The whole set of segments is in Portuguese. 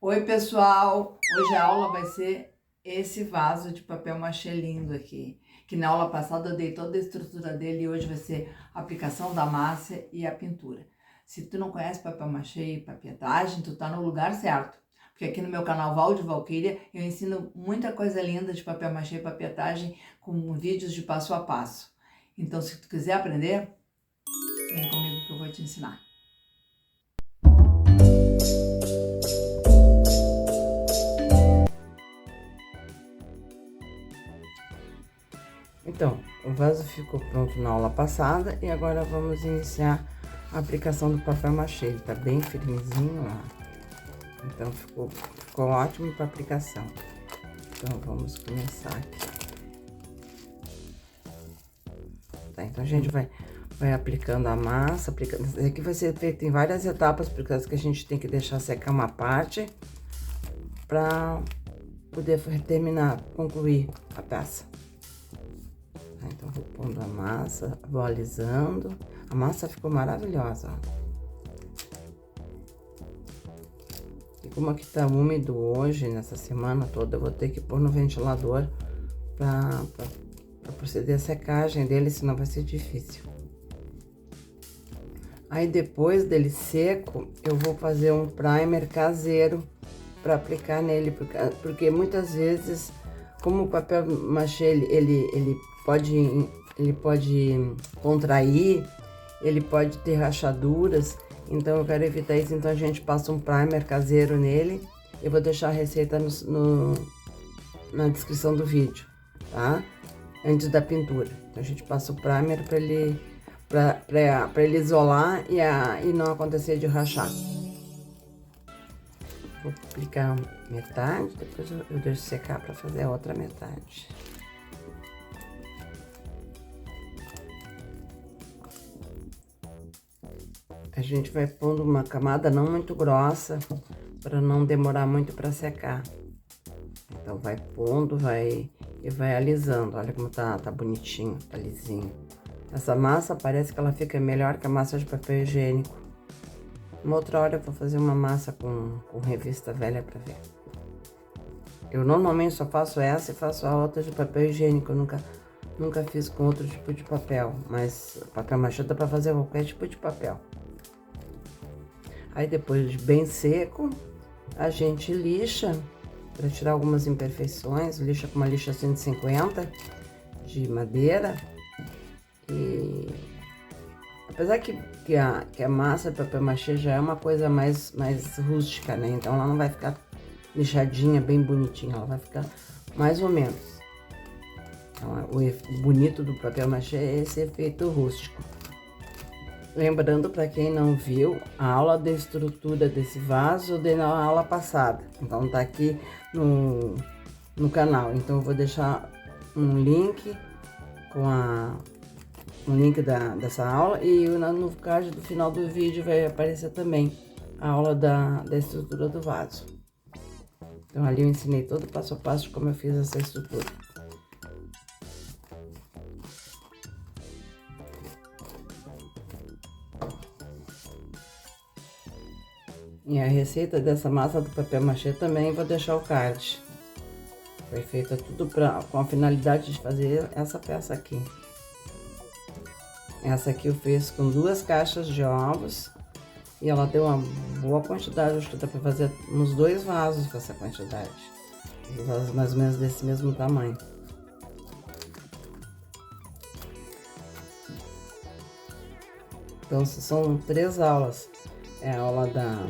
Oi, pessoal! Hoje a aula vai ser esse vaso de papel machê lindo aqui. Que na aula passada eu dei toda a estrutura dele e hoje vai ser a aplicação da massa e a pintura. Se tu não conhece papel machê e papietagem, tu tá no lugar certo. Porque aqui no meu canal Val de Valquíria eu ensino muita coisa linda de papel machê e papietagem com vídeos de passo a passo. Então, se tu quiser aprender, vem comigo que eu vou te ensinar. Então, o vaso ficou pronto na aula passada e agora vamos iniciar a aplicação do papel machê. Ele tá bem firmezinho lá. Então, ficou ótimo para aplicação. Então, vamos começar aqui. Tá, então a gente vai aplicando a massa, Isso aqui vai ser feito em várias etapas, por causa que a gente tem que deixar secar uma parte para poder terminar, concluir a peça. Então, vou pondo a massa, vou alisando. A massa ficou maravilhosa, ó. E como aqui tá úmido hoje, nessa semana toda, eu vou ter que pôr no ventilador pra proceder a secagem dele, senão vai ser difícil. Aí, depois dele seco, eu vou fazer um primer caseiro para aplicar nele, porque muitas vezes, como o papel machê, ele pode contrair, ele pode ter rachaduras, então eu quero evitar isso. Então a gente passa um primer caseiro nele. Eu vou deixar a receita na descrição do vídeo, tá? Antes da pintura. Então a gente passa o primer para ele isolar e não acontecer de rachar. Vou aplicar metade, depois eu deixo secar para fazer a outra metade. A gente vai pondo uma camada não muito grossa, para não demorar muito para secar. Então, vai pondo, e vai alisando. Olha como tá bonitinho, tá lisinho. Essa massa parece que ela fica melhor que a massa de papel higiênico. Uma outra hora eu vou fazer uma massa com revista velha para ver. Eu normalmente só faço essa e faço a outra de papel higiênico. Eu nunca fiz com outro tipo de papel, mas papel machê dá para fazer qualquer tipo de papel. Aí, depois de bem seco, a gente lixa para tirar algumas imperfeições. Lixa com uma lixa 150 de madeira. E apesar que a massa de papel machê já é uma coisa mais rústica, né? Então ela não vai ficar lixadinha, bem bonitinha, ela vai ficar mais ou menos. Então, o bonito do papel machê é esse efeito rústico. Lembrando, para quem não viu, a aula de estrutura desse vaso eu dei na aula passada. Então tá aqui no canal. Então eu vou deixar um link com um link dessa aula, e no card do final do vídeo vai aparecer também a aula da estrutura do vaso. Então ali eu ensinei todo o passo a passo de como eu fiz essa estrutura. E a receita dessa massa do papel machê também vou deixar o card. Foi feita tudo com a finalidade de fazer essa peça aqui. Essa aqui eu fiz com 2 caixas de ovos e ela deu uma boa quantidade. Acho que dá para fazer uns 2 vasos com essa quantidade. Os vasos mais ou menos desse mesmo tamanho. Então são 3 aulas. É a aula da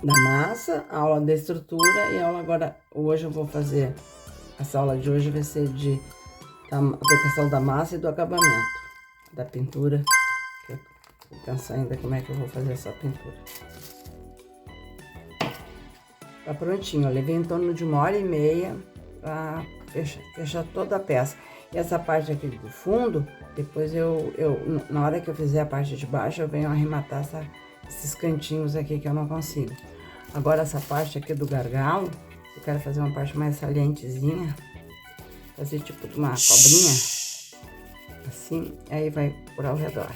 massa, a aula da estrutura e a aula agora. Hoje eu vou fazer, essa aula de hoje vai ser de aplicação da massa e do acabamento, da pintura. Eu vou pensar ainda como é que eu vou fazer essa pintura. Tá prontinho, eu levei em torno de 1h30 para fechar toda a peça. E essa parte aqui do fundo, depois na hora que eu fizer a parte de baixo, eu venho arrematar esses cantinhos aqui que eu não consigo. Agora essa parte aqui do gargalo, eu quero fazer uma parte mais salientezinha, fazer tipo de uma cobrinha, assim, aí vai por ao redor.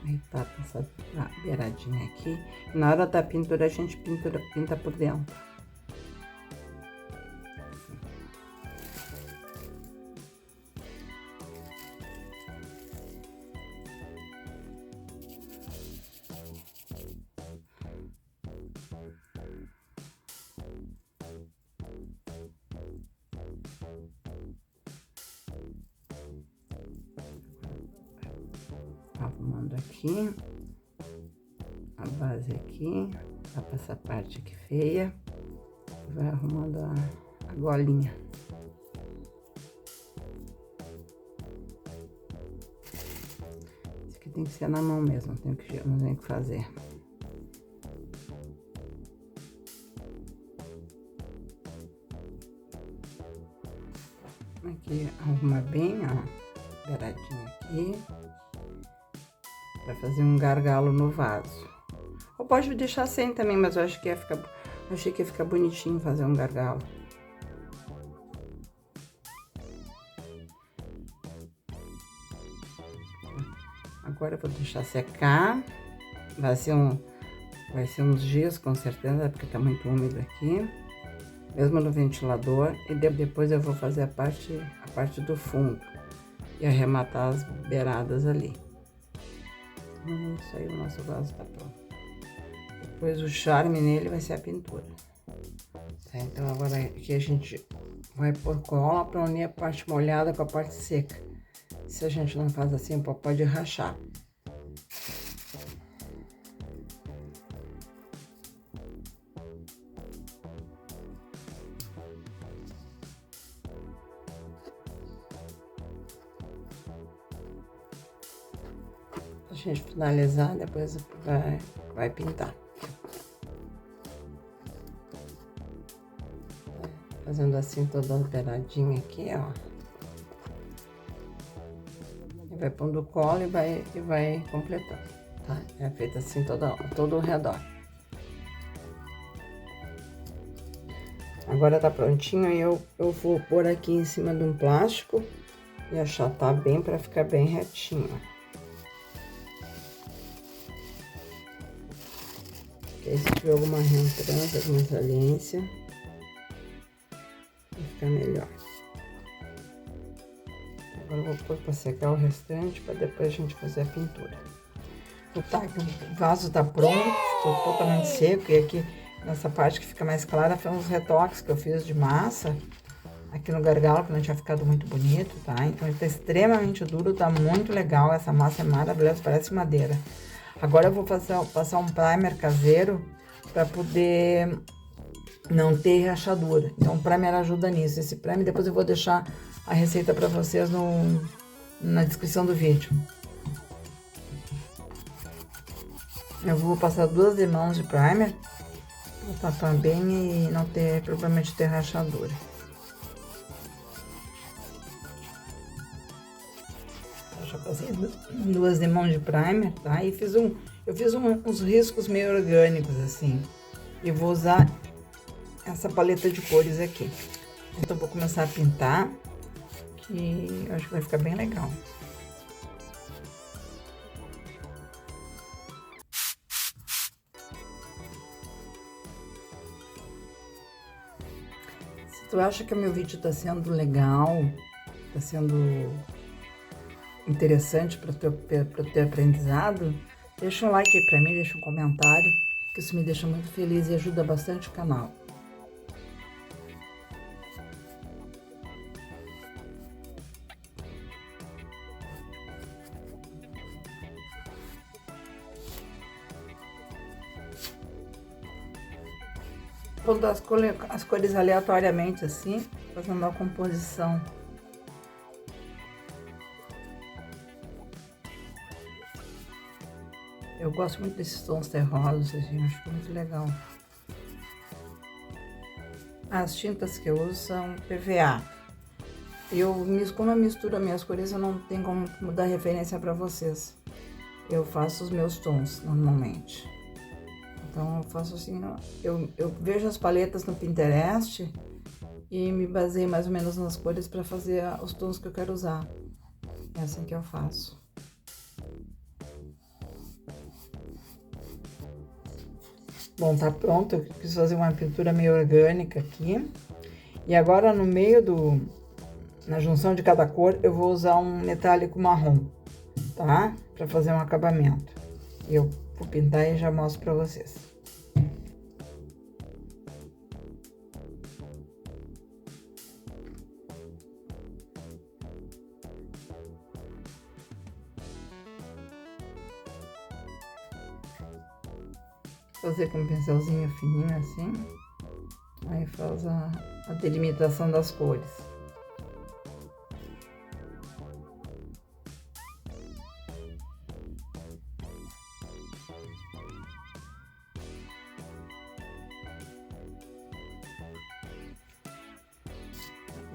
Aí tá essa beiradinha aqui. E na hora da pintura, a gente pinta por dentro. Arrumando aqui, a base aqui, tapa essa parte aqui feia, vai arrumando a golinha. Isso aqui tem que ser na mão mesmo, não tem que fazer. Aqui arruma bem, ó, beiradinha aqui. Pra fazer um gargalo no vaso. Ou pode deixar sem também, mas eu acho que achei que ia ficar bonitinho fazer um gargalo. Agora eu vou deixar secar. Vai ser uns dias com certeza, porque tá muito úmido aqui. Mesmo no ventilador. E depois eu vou fazer a parte do fundo. E arrematar as beiradas ali. Isso aí, o nosso vaso tá pronto. Depois o charme nele vai ser a pintura. Tá, então agora aqui a gente vai pôr cola para unir a parte molhada com a parte seca. Se a gente não faz assim, pode rachar. A gente finalizar, depois vai pintar. Fazendo assim toda alteradinha aqui, ó. E vai pondo cola e vai completando, tá? É feito assim todo ao redor. Agora tá prontinho e eu vou pôr aqui em cima de um plástico e achatar bem para ficar bem retinho. Porque aí se tiver alguma reentrância, alguma saliência, vai ficar melhor. Agora eu vou pôr para secar o restante para depois a gente fazer a pintura. Tá, o vaso tá pronto, ficou totalmente seco e aqui nessa parte que fica mais clara foi uns retoques que eu fiz de massa aqui no gargalo, que não tinha ficado muito bonito, tá? Então ele tá extremamente duro, tá muito legal, essa massa é maravilhosa, parece madeira. Agora eu vou passar um primer caseiro para poder não ter rachadura. Então o primer ajuda nisso. Esse primer depois eu vou deixar a receita para vocês na descrição do vídeo. Eu vou passar 2 mãos de primer para tapar bem e não ter problema de ter rachadura. Eu já passei 2 mãos de primer, tá? E eu fiz uns riscos meio orgânicos assim. E vou usar essa paleta de cores aqui. Então vou começar a pintar, que eu acho que vai ficar bem legal. Se tu acha que o meu vídeo tá sendo legal, tá sendo interessante para o teu aprendizado, deixa um like aí pra mim, deixa um comentário, que isso me deixa muito feliz e ajuda bastante o canal. Pondo as cores aleatoriamente assim, fazendo a composição. Eu gosto muito desses tons terrosos, assim, acho muito legal. As tintas que eu uso são PVA. Como eu misturo as minhas cores, eu não tenho como dar referência para vocês. Eu faço os meus tons, normalmente. Então, eu faço assim, eu vejo as paletas no Pinterest e me baseio mais ou menos nas cores para fazer os tons que eu quero usar. É assim que eu faço. Bom, tá pronto. Eu quis fazer uma pintura meio orgânica aqui. E agora no meio na junção de cada cor, eu vou usar um metálico marrom, tá? Pra fazer um acabamento. Eu vou pintar e já mostro pra vocês. Fazer com um pincelzinho fininho assim, aí faz a delimitação das cores.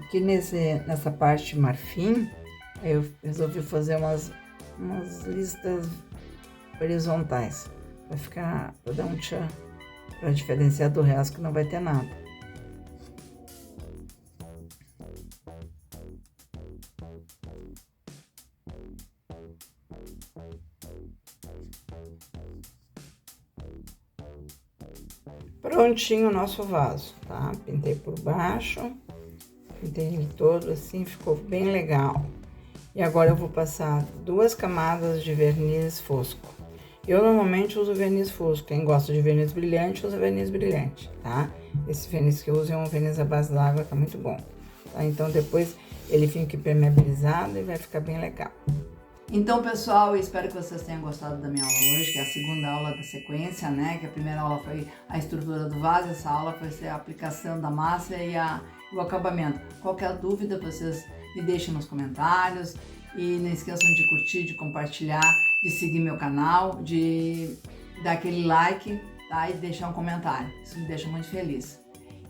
Aqui nessa parte marfim, eu resolvi fazer umas listas horizontais. Pra dar um tchan, pra diferenciar do resto que não vai ter nada. Prontinho o nosso vaso, tá? Pintei por baixo, pintei ele todo assim, ficou bem legal. E agora eu vou passar 2 camadas de verniz fosco. Eu normalmente uso verniz fosco, quem gosta de verniz brilhante, usa verniz brilhante, tá? Esse verniz que eu uso é um verniz à base d'água, que é muito bom, tá? Então depois ele fica impermeabilizado e vai ficar bem legal. Então, pessoal, eu espero que vocês tenham gostado da minha aula hoje, que é a segunda aula da sequência, né? Que a primeira aula foi a estrutura do vaso, essa aula vai ser a aplicação da massa e o acabamento. Qualquer dúvida, vocês me deixem nos comentários. E não esqueçam de curtir, de compartilhar, de seguir meu canal, de dar aquele like, tá? E deixar um comentário. Isso me deixa muito feliz.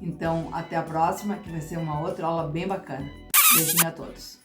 Então, até a próxima, que vai ser uma outra aula bem bacana. Beijinho a todos.